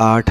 8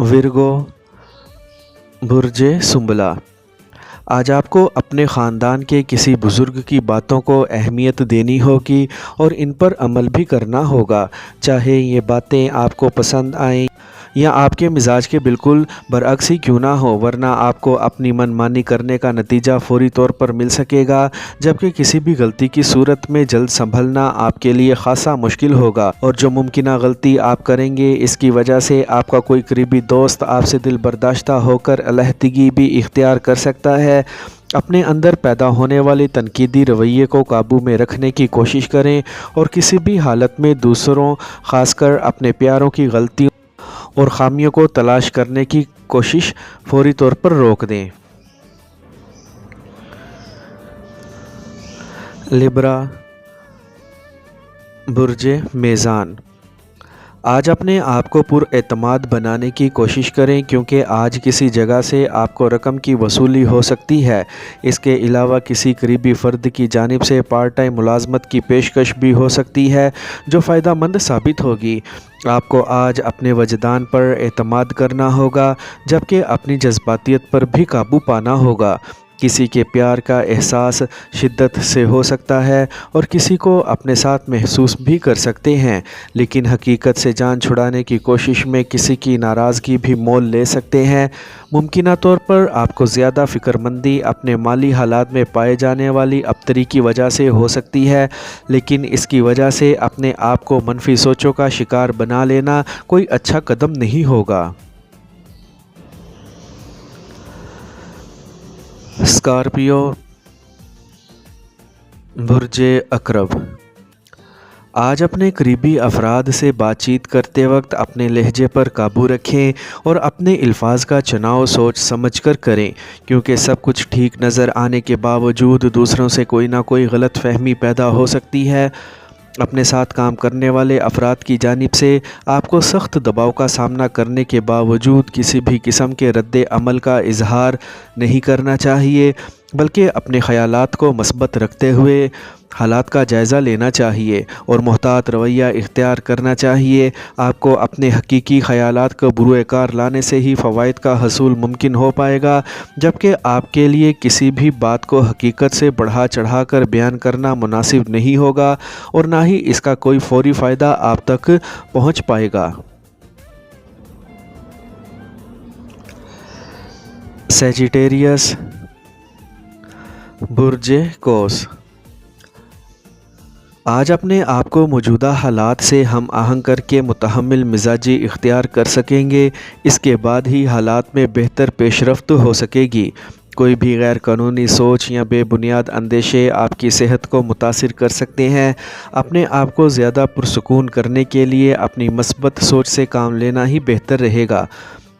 Virgo برج سنبلہ، آج آپ کو اپنے خاندان کے کسی بزرگ کی باتوں کو اہمیت دینی ہوگی اور ان پر عمل بھی کرنا ہوگا، چاہے یہ باتیں آپ کو پسند آئیں یا آپ کے مزاج کے بالکل برعکس ہی کیوں نہ ہو، ورنہ آپ کو اپنی من مانی کرنے کا نتیجہ فوری طور پر مل سکے گا، جبکہ کسی بھی غلطی کی صورت میں جلد سنبھلنا آپ کے لیے خاصا مشکل ہوگا، اور جو ممکنہ غلطی آپ کریں گے اس کی وجہ سے آپ کا کوئی قریبی دوست آپ سے دل برداشتہ ہو کر علیحدگی بھی اختیار کر سکتا ہے۔ اپنے اندر پیدا ہونے والے تنقیدی رویے کو قابو میں رکھنے کی کوشش کریں اور کسی بھی حالت میں دوسروں، خاص کر اپنے پیاروں کی غلطیوں اور خامیوں کو تلاش کرنے کی کوشش فوری طور پر روک دیں۔ لبرا برج میزان، آج اپنے آپ کو پر اعتماد بنانے کی کوشش کریں، کیونکہ آج کسی جگہ سے آپ کو رقم کی وصولی ہو سکتی ہے۔ اس کے علاوہ کسی قریبی فرد کی جانب سے پارٹ ٹائم ملازمت کی پیشکش بھی ہو سکتی ہے جو فائدہ مند ثابت ہوگی۔ آپ کو آج اپنے وجدان پر اعتماد کرنا ہوگا، جبکہ اپنی جذباتیت پر بھی قابو پانا ہوگا۔ کسی کے پیار کا احساس شدت سے ہو سکتا ہے اور کسی کو اپنے ساتھ محسوس بھی کر سکتے ہیں، لیکن حقیقت سے جان چھڑانے کی کوشش میں کسی کی ناراضگی بھی مول لے سکتے ہیں۔ ممکنہ طور پر آپ کو زیادہ فکر مندی اپنے مالی حالات میں پائے جانے والی ابتری کی وجہ سے ہو سکتی ہے، لیکن اس کی وجہ سے اپنے آپ کو منفی سوچوں کا شکار بنا لینا کوئی اچھا قدم نہیں ہوگا۔ اسکارپیو برج عقرب، آج اپنے قریبی افراد سے بات چیت کرتے وقت اپنے لہجے پر قابو رکھیں اور اپنے الفاظ کا چناؤ سوچ سمجھ کر کریں، کیونکہ سب کچھ ٹھیک نظر آنے کے باوجود دوسروں سے کوئی نہ کوئی غلط فہمی پیدا ہو سکتی ہے۔ اپنے ساتھ کام کرنے والے افراد کی جانب سے آپ کو سخت دباؤ کا سامنا کرنے کے باوجود کسی بھی قسم کے رد عمل کا اظہار نہیں کرنا چاہیے، بلکہ اپنے خیالات کو مثبت رکھتے ہوئے حالات کا جائزہ لینا چاہیے اور محتاط رویہ اختیار کرنا چاہیے۔ آپ کو اپنے حقیقی خیالات کو بروئے کار لانے سے ہی فوائد کا حصول ممکن ہو پائے گا، جبکہ آپ کے لیے کسی بھی بات کو حقیقت سے بڑھا چڑھا کر بیان کرنا مناسب نہیں ہوگا اور نہ ہی اس کا کوئی فوری فائدہ آپ تک پہنچ پائے گا۔ سیجیٹیریس برج قوس، آج اپنے آپ کو موجودہ حالات سے ہم آہنگ کر کے متحمل مزاجی اختیار کر سکیں گے، اس کے بعد ہی حالات میں بہتر پیش رفت ہو سکے گی۔ کوئی بھی غیر قانونی سوچ یا بے بنیاد اندیشے آپ کی صحت کو متاثر کر سکتے ہیں۔ اپنے آپ کو زیادہ پرسکون کرنے کے لیے اپنی مثبت سوچ سے کام لینا ہی بہتر رہے گا۔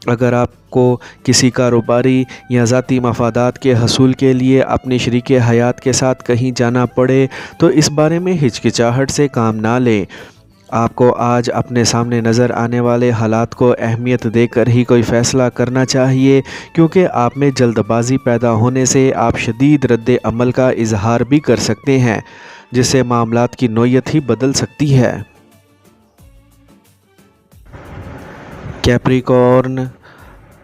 اگر آپ کو کسی کاروباری یا ذاتی مفادات کے حصول کے لیے اپنی شریک حیات کے ساتھ کہیں جانا پڑے تو اس بارے میں ہچکچاہٹ سے کام نہ لیں۔ آپ کو آج اپنے سامنے نظر آنے والے حالات کو اہمیت دے کر ہی کوئی فیصلہ کرنا چاہیے، کیونکہ آپ میں جلد بازی پیدا ہونے سے آپ شدید رد عمل کا اظہار بھی کر سکتے ہیں، جس سے معاملات کی نوعیت ہی بدل سکتی ہے۔ کیپریکارن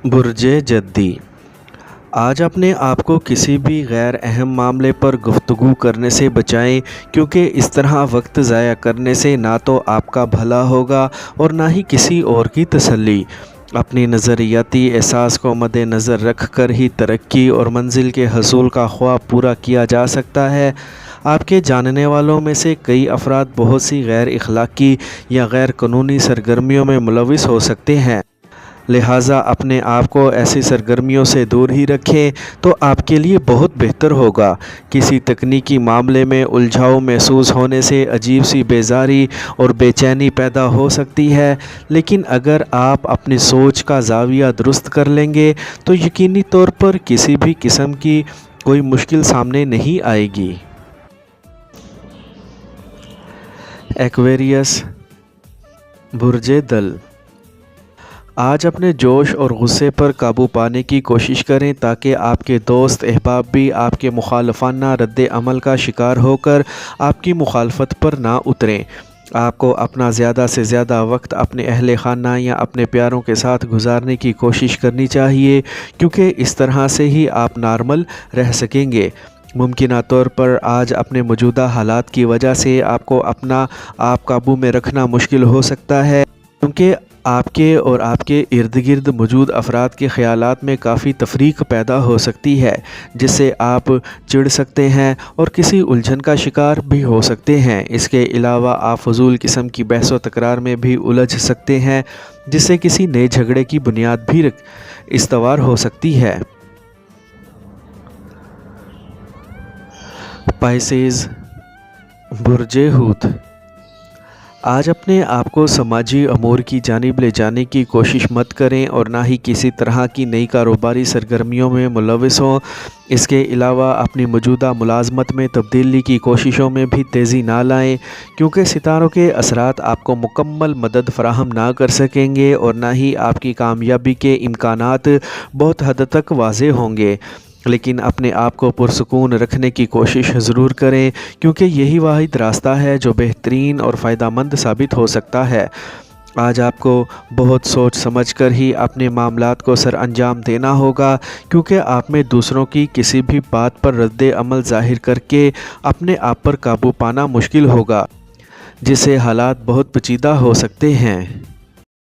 برج جدی، آج اپنے آپ کو کسی بھی غیر اہم معاملے پر گفتگو کرنے سے بچائیں، کیونکہ اس طرح وقت ضائع کرنے سے نہ تو آپ کا بھلا ہوگا اور نہ ہی کسی اور کی تسلی۔ اپنی نظریاتی احساس کو مد نظر رکھ کر ہی ترقی اور منزل کے حصول کا خواب پورا کیا جا سکتا ہے۔ آپ کے جاننے والوں میں سے کئی افراد بہت سی غیر اخلاقی یا غیر قانونی سرگرمیوں میں ملوث ہو سکتے ہیں، لہٰذا اپنے آپ کو ایسی سرگرمیوں سے دور ہی رکھیں تو آپ کے لیے بہت بہتر ہوگا۔ کسی تکنیکی معاملے میں الجھاؤ محسوس ہونے سے عجیب سی بیزاری اور بے چینی پیدا ہو سکتی ہے، لیکن اگر آپ اپنی سوچ کا زاویہ درست کر لیں گے تو یقینی طور پر کسی بھی قسم کی کوئی مشکل سامنے نہیں آئے گی۔ ایکویریس برج دل، آج اپنے جوش اور غصے پر قابو پانے کی کوشش کریں تاکہ آپ کے دوست احباب بھی آپ کے مخالفانہ رد عمل کا شکار ہو کر آپ کی مخالفت پر نہ اتریں۔ آپ کو اپنا زیادہ سے زیادہ وقت اپنے اہل خانہ یا اپنے پیاروں کے ساتھ گزارنے کی کوشش کرنی چاہیے، کیونکہ اس طرح سے ہی آپ نارمل رہ سکیں گے۔ ممکنہ طور پر آج اپنے موجودہ حالات کی وجہ سے آپ کو اپنا آپ قابو میں رکھنا مشکل ہو سکتا ہے، کیونکہ آپ کے اور آپ کے ارد گرد موجود افراد کے خیالات میں کافی تفریق پیدا ہو سکتی ہے، جس سے آپ چڑ سکتے ہیں اور کسی الجھن کا شکار بھی ہو سکتے ہیں۔ اس کے علاوہ آپ فضول قسم کی بحث و تکرار میں بھی الجھ سکتے ہیں، جس سے کسی نئے جھگڑے کی بنیاد بھی استوار ہو سکتی ہے۔ پائسیز، برج حوت، آج اپنے آپ کو سماجی امور کی جانب لے جانے کی کوشش مت کریں اور نہ ہی کسی طرح کی نئی کاروباری سرگرمیوں میں ملوث ہوں۔ اس کے علاوہ اپنی موجودہ ملازمت میں تبدیلی کی کوششوں میں بھی تیزی نہ لائیں، کیونکہ ستاروں کے اثرات آپ کو مکمل مدد فراہم نہ کر سکیں گے اور نہ ہی آپ کی کامیابی کے امکانات بہت حد تک واضح ہوں گے۔ لیکن اپنے آپ کو پرسکون رکھنے کی کوشش ضرور کریں، کیونکہ یہی واحد راستہ ہے جو بہترین اور فائدہ مند ثابت ہو سکتا ہے۔ آج آپ کو بہت سوچ سمجھ کر ہی اپنے معاملات کو سر انجام دینا ہوگا، کیونکہ آپ میں دوسروں کی کسی بھی بات پر رد عمل ظاہر کر کے اپنے آپ پر قابو پانا مشکل ہوگا، جس سے حالات بہت پیچیدہ ہو سکتے ہیں۔